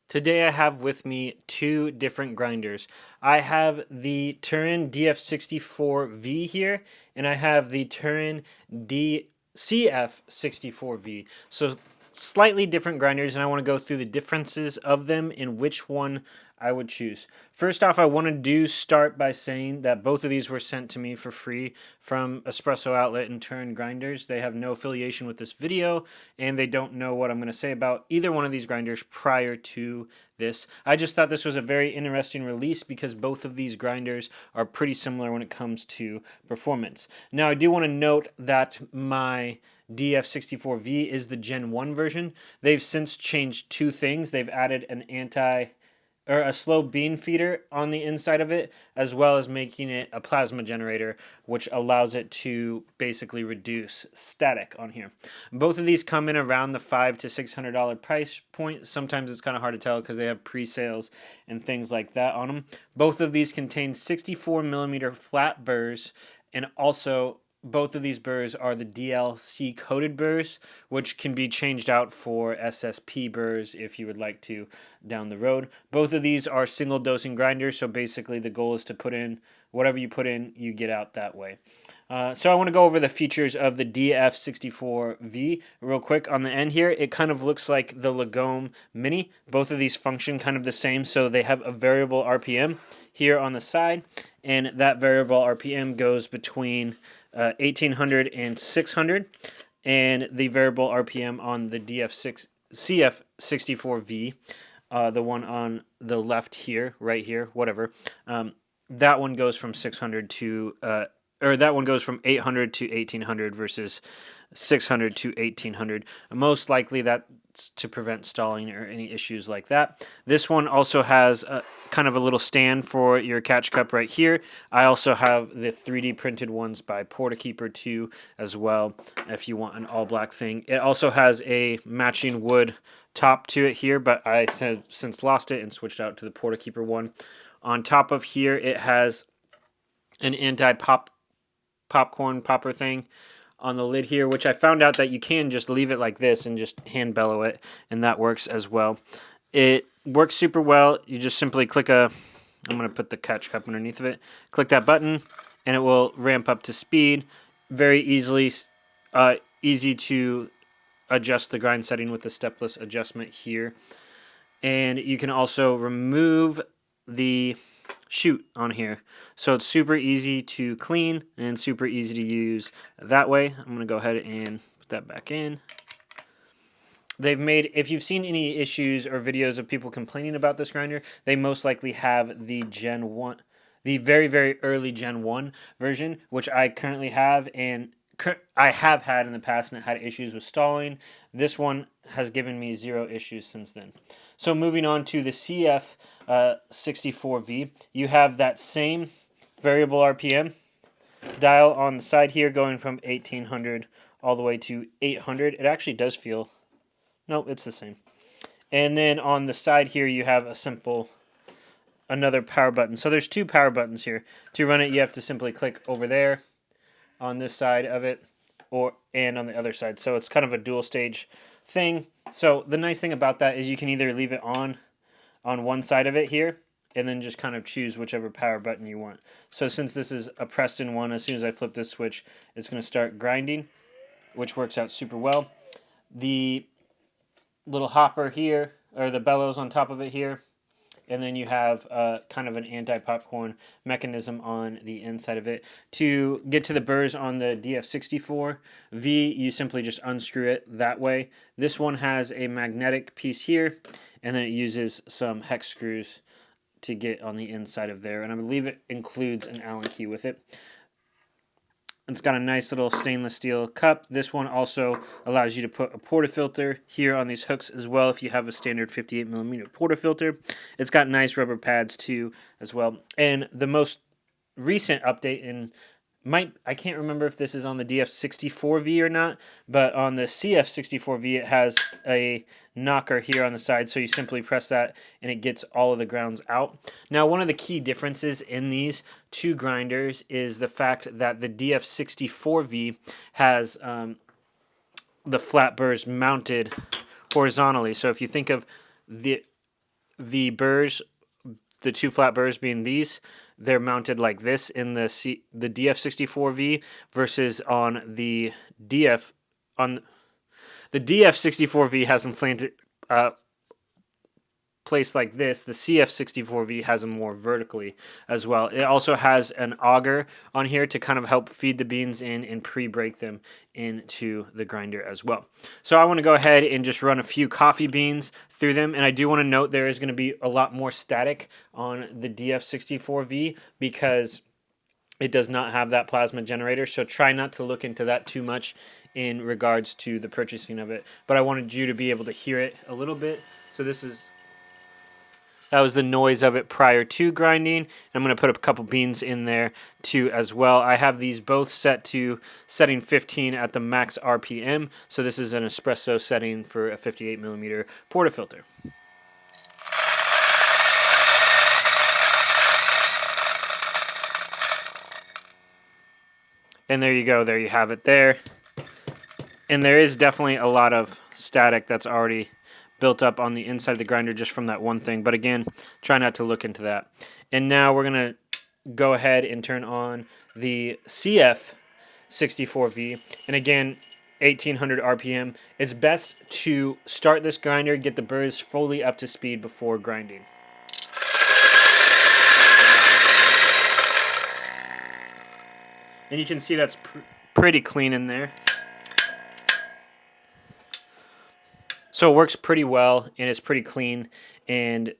Today I have with me two different grinders. I have the Turin DF64V here, and I have the Turin CF64V. So slightly different grinders, and I want to go through the differences of them and which one I would choose. First off, I want to start by saying that both of these were sent to me for free from Espresso Outlet and Turn Grinders. They have no affiliation with this video, and they don't know what I'm going to say about either one of these grinders prior to this. I just thought this was a very interesting release because both of these grinders are pretty similar when it comes to performance. Now, I do want to note that my DF64V is the Gen 1 version. They've since changed two things. They've added an a slow bean feeder on the inside of it, as well as making it a plasma generator, which allows it to basically reduce static on here. Both of these come in around the $500 to $600 price point. Sometimes it's kind of hard to tell because they have pre-sales and things like that on them. Both of these contain 64 millimeter flat burrs, and also both of these burrs are the DLC coated burrs, which can be changed out for SSP burrs if you would like to down the road. Both of these are single dosing grinders, so basically the goal is to put in whatever you put in, you get out that way. So I want to go over the features of the DF64V real quick on the end here. It kind of looks like the Lagome Mini. Both of these function kind of the same, so they have a variable RPM here on the side, and that variable RPM goes between 1800 and 600, and the variable RPM on the CF64V, the one on the left here, right here, whatever, that one goes from 600 to that one goes from 800 to 1800 versus 600 to 1800. Most likely that's to prevent stalling or any issues like that. This one also has kind of a little stand for your catch cup right here. I also have the 3D printed ones by Portakeeper 2 as well, if you want an all black thing. It also has a matching wood top to it here, but I have since lost it and switched out to the Portakeeper one. On top of here, it has an popcorn popper thing on the lid here, which I found out that you can just leave it like this and just hand bellow it, and that works as well. It works super well. You just simply click I'm going to put the catch cup underneath of it. Click that button, and it will ramp up to speed. Very easy to adjust the grind setting with the stepless adjustment here. And you can also remove the chute on here, so it's super easy to clean and super easy to use that way. I'm going to go ahead and put that back in. They've made, if you've seen any issues or videos of people complaining about this grinder, they most likely have the Gen 1, the very, very early Gen 1 version, which I currently have, and I have had in the past, and it had issues with stalling. This one has given me zero issues since then. So moving on to the CF64V, you have that same variable RPM dial on the side here, going from 1800 all the way to 800. It actually does feel, no, it's the same. And then on the side here, you have another power button. So there's two power buttons here. To run it, you have to simply click over there on this side of it, and on the other side. So it's kind of a dual stage thing. So the nice thing about that is you can either leave it on one side of it here, and then just kind of choose whichever power button you want. So since this is a pressed in one, as soon as I flip this switch, it's going to start grinding, which works out super well. The little hopper here, or the bellows on top of it here, and then you have kind of an anti-popcorn mechanism on the inside of it. To get to the burrs on the DF64V, you simply just unscrew it that way. This one has a magnetic piece here, and then it uses some hex screws to get on the inside of there, and I believe it includes an Allen key with it. It's got a nice little stainless steel cup. This one also allows you to put a portafilter here on these hooks as well if you have a standard 58 millimeter portafilter. It's got nice rubber pads too as well. And the most recent update I can't remember if this is on the DF64V or not, but on the CF64V it has a knocker here on the side, so you simply press that and it gets all of the grounds out. Now, one of the key differences in these two grinders is the fact that the DF64V has the flat burrs mounted horizontally. So if you think of the burrs, the two flat burrs being these, they're mounted like this in the DF64V versus on the DF64V has them placed like this. The CF64V has them more vertically as well. It also has an auger on here to kind of help feed the beans in and pre-break them into the grinder as well. So I want to go ahead and just run a few coffee beans through them, and I do want to note there is going to be a lot more static on the DF64V because it does not have that plasma generator, so try not to look into that too much in regards to the purchasing of it. But I wanted you to be able to hear it a little bit. So that was the noise of it prior to grinding. I'm going to put a couple beans in there too as well. I have these both set to setting 15 at the max RPM. So this is an espresso setting for a 58 millimeter portafilter. And there you go. There you have it there. And there is definitely a lot of static that's already built up on the inside of the grinder just from that one thing. But again, try not to look into that. And now we're going to go ahead and turn on the CF64V. And again, 1800 RPM. It's best to start this grinder, get the burrs fully up to speed before grinding. And you can see that's pretty clean in there. So it works pretty well, and it's pretty clean, and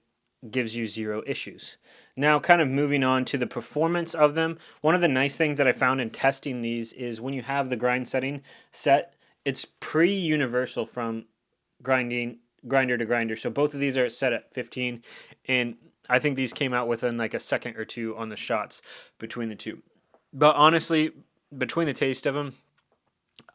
gives you zero issues. Now, kind of moving on to the performance of them, one of the nice things that I found in testing these is when you have the grind setting set, it's pretty universal from grinder to grinder. So both of these are set at 15, and I think these came out within like a second or two on the shots between the two. But honestly, between the taste of them,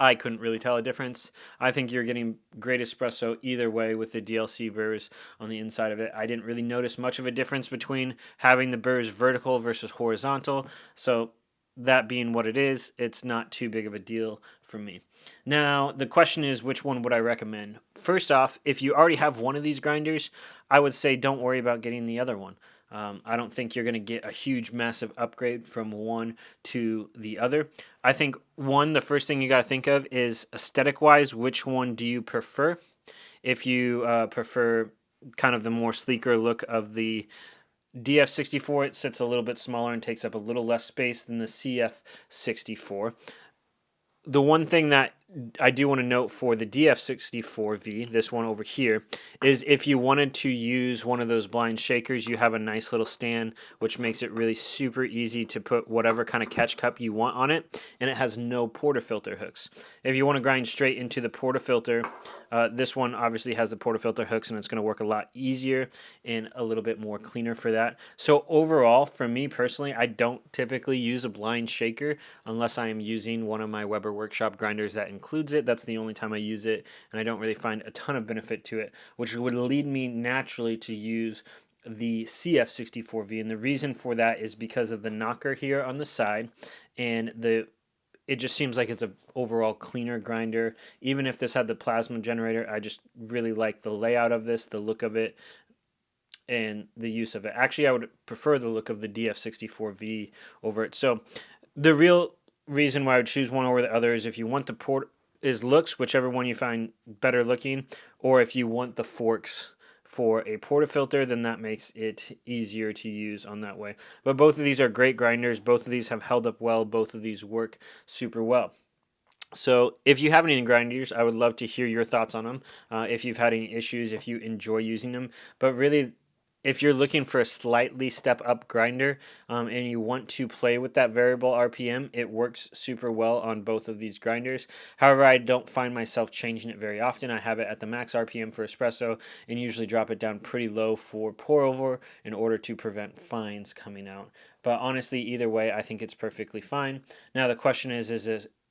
I couldn't really tell a difference. I think you're getting great espresso either way with the DLC burrs on the inside of it. I didn't really notice much of a difference between having the burrs vertical versus horizontal. So that being what it is, it's not too big of a deal for me. Now, the question is, which one would I recommend? First off, if you already have one of these grinders, I would say don't worry about getting the other one. I don't think you're going to get a huge, massive upgrade from one to the other. I think, the first thing you got to think of is aesthetic-wise, which one do you prefer? If you prefer kind of the more sleeker look of the DF64, it sits a little bit smaller and takes up a little less space than the CF64. The one thing that I do want to note for the DF64V, this one over here, is if you wanted to use one of those blind shakers, you have a nice little stand, which makes it really super easy to put whatever kind of catch cup you want on it, and it has no portafilter hooks. If you want to grind straight into the portafilter, this one obviously has the portafilter hooks, and it's going to work a lot easier and a little bit more cleaner for that. So overall, for me personally, I don't typically use a blind shaker unless I am using one of my Weber Workshop grinders that includes it. That's the only time I use it, and I don't really find a ton of benefit to it, which would lead me naturally to use the CF64V. And the reason for that is because of the knocker here on the side, and it just seems like it's an overall cleaner grinder. Even if this had the plasma generator, I just really like the layout of this, the look of it, and the use of it. Actually, I would prefer the look of the DF64V over it. So the real reason why I would choose one over the other is if you want the looks, whichever one you find better looking, or if you want the forks for a portafilter, then that makes it easier to use on that way. But both of these are great grinders. Both of these have held up well. Both of these work super well. So if you have any grinders, I would love to hear your thoughts on them. If you've had any issues, if you enjoy using them. But really, if you're looking for a slightly step up grinder and you want to play with that variable RPM, it works super well on both of these grinders. However, I don't find myself changing it very often. I have it at the max RPM for espresso and usually drop it down pretty low for pour over in order to prevent fines coming out. But honestly, either way, I think it's perfectly fine. Now the question is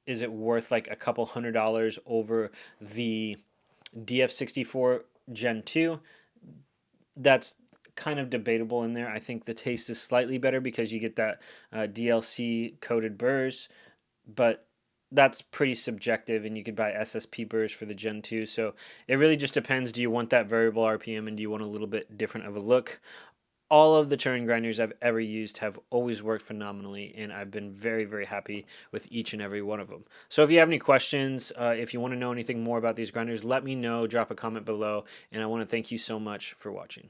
it worth like a couple $100 over the DF64 Gen 2? That's kind of debatable in there. I think the taste is slightly better because you get that DLC coated burrs, but that's pretty subjective, and you could buy SSP burrs for the Gen 2. So it really just depends. Do you want that variable RPM, and do you want a little bit different of a look? All of the turn grinders I've ever used have always worked phenomenally, and I've been very, very happy with each and every one of them. So if you have any questions, if you want to know anything more about these grinders, let me know. Drop a comment below, and I want to thank you so much for watching.